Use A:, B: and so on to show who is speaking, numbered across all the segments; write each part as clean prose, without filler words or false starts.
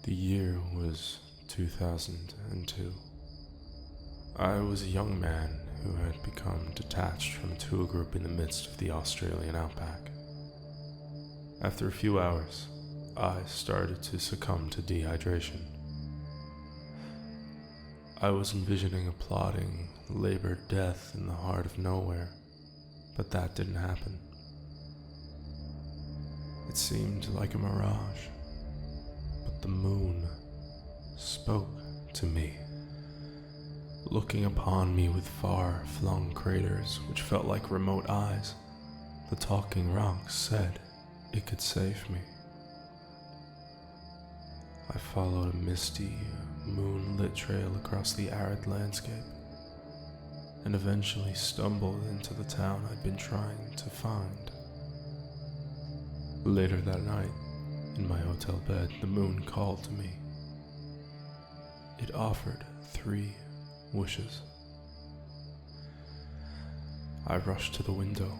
A: The year was 2002. I was a young man who had become detached from a tour group in the midst of the Australian outback. After a few hours, I started to succumb to dehydration. I was envisioning a plodding, labored death in the heart of nowhere, but that didn't happen. It seemed like a mirage, but the moon spoke to me, looking upon me with far-flung craters which felt like remote eyes. The talking rock said it could save me. I followed a misty, moonlit trail across the arid landscape and eventually stumbled into the town I'd been trying to find. Later that night, in my hotel bed, the moon called to me. It offered 3 wishes. I rushed to the window,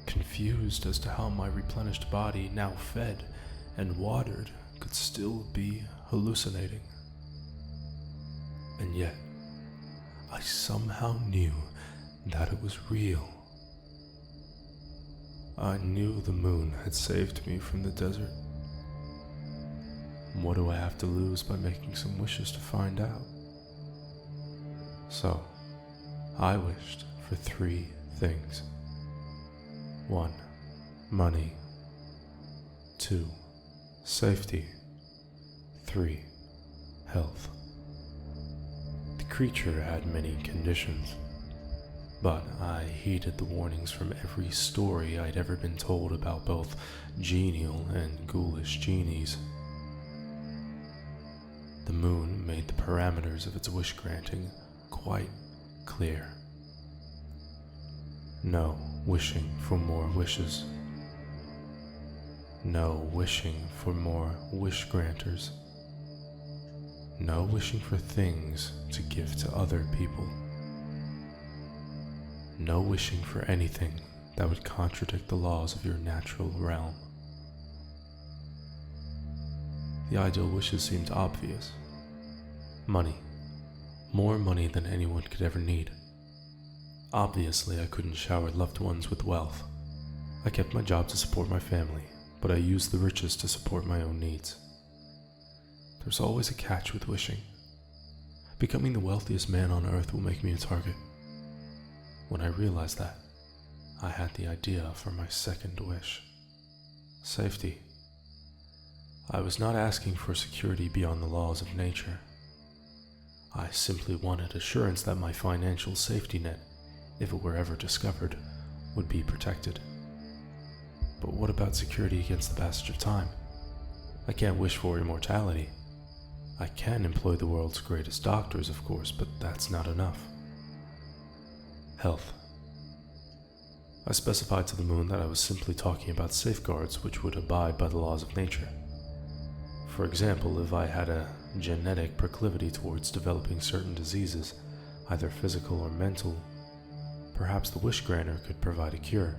A: confused as to how my replenished body, now fed and watered, could still be hallucinating. And yet, I somehow knew that it was real. I knew the moon had saved me from the desert. What do I have to lose by making some wishes to find out? So, I wished for 3 things. 1. Money. 2. Safety. 3. Health. The creature had many conditions, but I heeded the warnings from every story I'd ever been told about both genial and ghoulish genies. The moon made the parameters of its wish-granting quite clear. No wishing for more wishes. No wishing for more wish-granters. No wishing for things to give to other people. No wishing for anything that would contradict the laws of your natural realm. The ideal wishes seemed obvious. Money. More money than anyone could ever need. Obviously, I couldn't shower loved ones with wealth. I kept my job to support my family, but I used the riches to support my own needs. There's always a catch with wishing. Becoming the wealthiest man on earth will make me a target. When I realized that, I had the idea for my second wish. Safety. I was not asking for security beyond the laws of nature. I simply wanted assurance that my financial safety net, if it were ever discovered, would be protected. But what about security against the passage of time? I can't wish for immortality. I can employ the world's greatest doctors, of course, but that's not enough. Health. I specified to the moon that I was simply talking about safeguards which would abide by the laws of nature. For example, if I had a genetic proclivity towards developing certain diseases, either physical or mental, perhaps the wish-granter could provide a cure.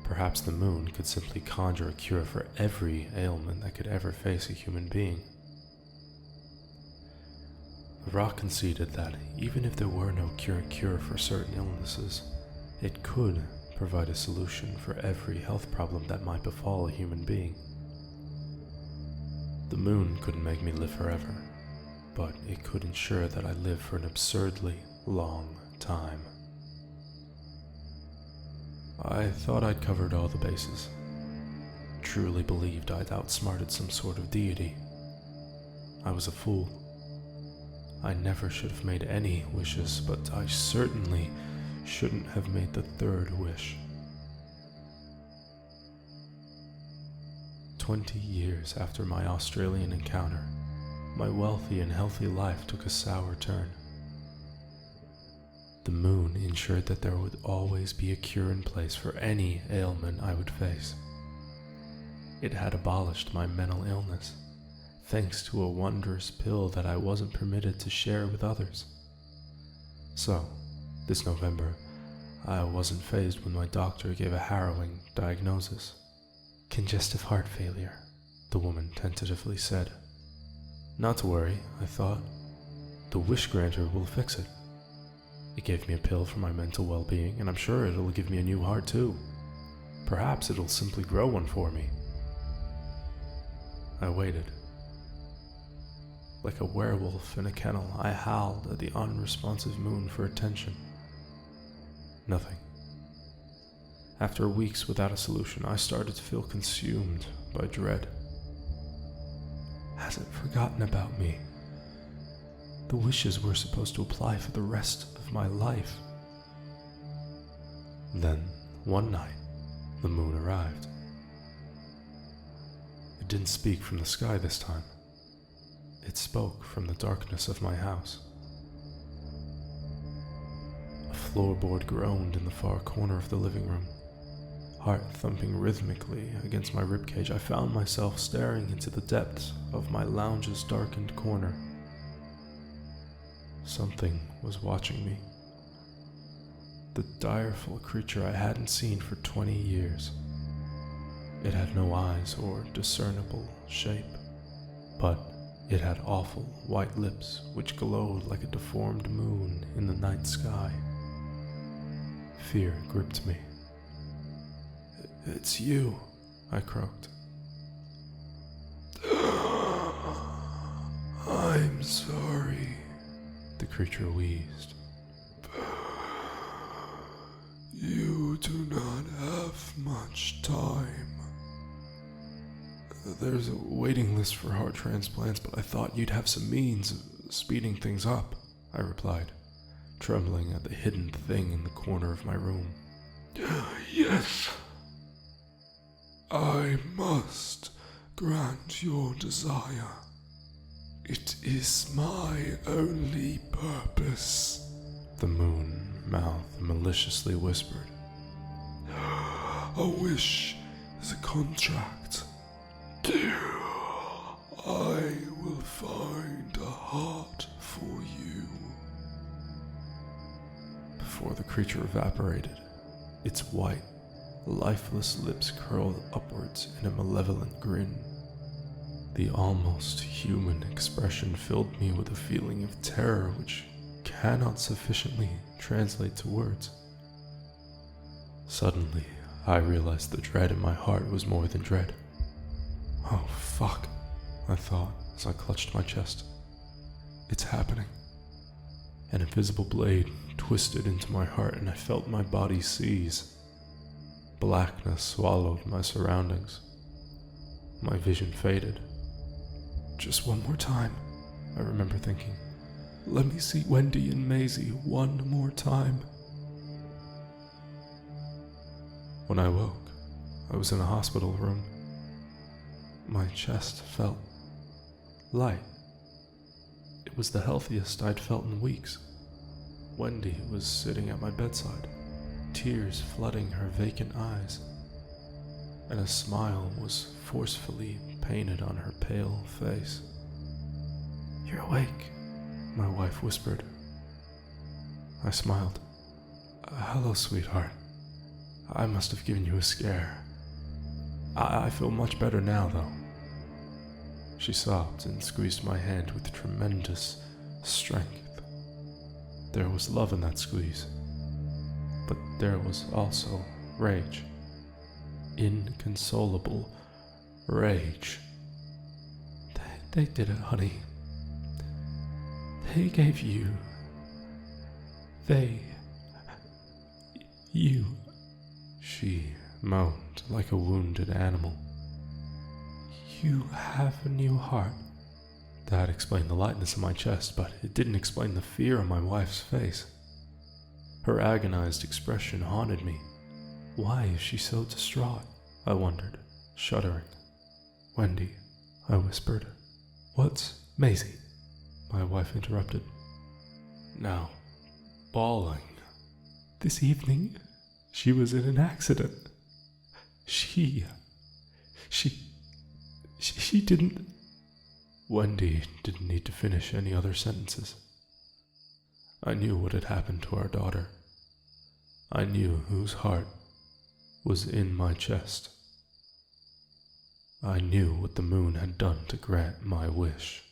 A: Perhaps the moon could simply conjure a cure for every ailment that could ever face a human being. The rock conceded that even if there were no cure for certain illnesses, it could provide a solution for every health problem that might befall a human being. The moon couldn't make me live forever, but it could ensure that I live for an absurdly long time. I thought I'd covered all the bases. Truly believed I'd outsmarted some sort of deity. I was a fool. I never should have made any wishes, but I certainly shouldn't have made the 3rd wish. 20 years after my Australian encounter, my wealthy and healthy life took a sour turn. The moon ensured that there would always be a cure in place for any ailment I would face. It had abolished my mental illness, thanks to a wondrous pill that I wasn't permitted to share with others. So, this November, I wasn't fazed when my doctor gave a harrowing diagnosis. Congestive heart failure, the woman tentatively said. Not to worry, I thought. The wish granter will fix it. It gave me a pill for my mental well-being, and I'm sure it'll give me a new heart too. Perhaps it'll simply grow one for me. I waited. Like a werewolf in a kennel, I howled at the unresponsive moon for attention. Nothing. After weeks without a solution, I started to feel consumed by dread. Has it forgotten about me? The wishes were supposed to apply for the rest of my life. Then, one night, the moon arrived. It didn't speak from the sky this time. It spoke from the darkness of my house. A floorboard groaned in the far corner of the living room. Heart thumping rhythmically against my ribcage, I found myself staring into the depths of my lounge's darkened corner. Something was watching me. The direful creature I hadn't seen for 20 years. It had no eyes or discernible shape, but it had awful white lips which glowed like a deformed moon in the night sky. Fear gripped me. "It's you," I croaked. "I'm sorry," the creature wheezed. "You do not have much time. There's a waiting list for heart transplants, but I thought you'd have some means of speeding things up," I replied, trembling at the hidden thing in the corner of my room. "Yes. I must grant your desire. It is my only purpose," the moon mouth maliciously whispered. "A wish is a contract. I will find a heart for you." Before the creature evaporated, its white, lifeless lips curled upwards in a malevolent grin. The almost human expression filled me with a feeling of terror which cannot sufficiently translate to words. Suddenly, I realized the dread in my heart was more than dread. "Oh, fuck," I thought as I clutched my chest. "It's happening." An invisible blade twisted into my heart and I felt my body seize. Blackness swallowed my surroundings. My vision faded. "Just one more time," I remember thinking. "Let me see Wendy and Maisie one more time." When I woke, I was in a hospital room. My chest felt light. It was the healthiest I'd felt in weeks. Wendy was sitting at my bedside, tears flooding her vacant eyes, and a smile was forcefully painted on her pale face. "You're awake," my wife whispered. I smiled. "Hello, sweetheart. I must have given you a scare. I feel much better now, though." She sobbed and squeezed my hand with tremendous strength. There was love in that squeeze, but there was also rage. Inconsolable rage. They did it, honey. They gave you... you... She moaned like a wounded animal. "You have a new heart." That explained the lightness of my chest, but it didn't explain the fear on my wife's face. Her agonized expression haunted me. Why is she so distraught? I wondered, shuddering. "Wendy," I whispered. "What's Maisie?" My wife interrupted. Now, bawling. "This evening, she was in an accident. She didn't..." Wendy didn't need to finish any other sentences. I knew what had happened to our daughter. I knew whose heart was in my chest. I knew what the moon had done to grant my wish.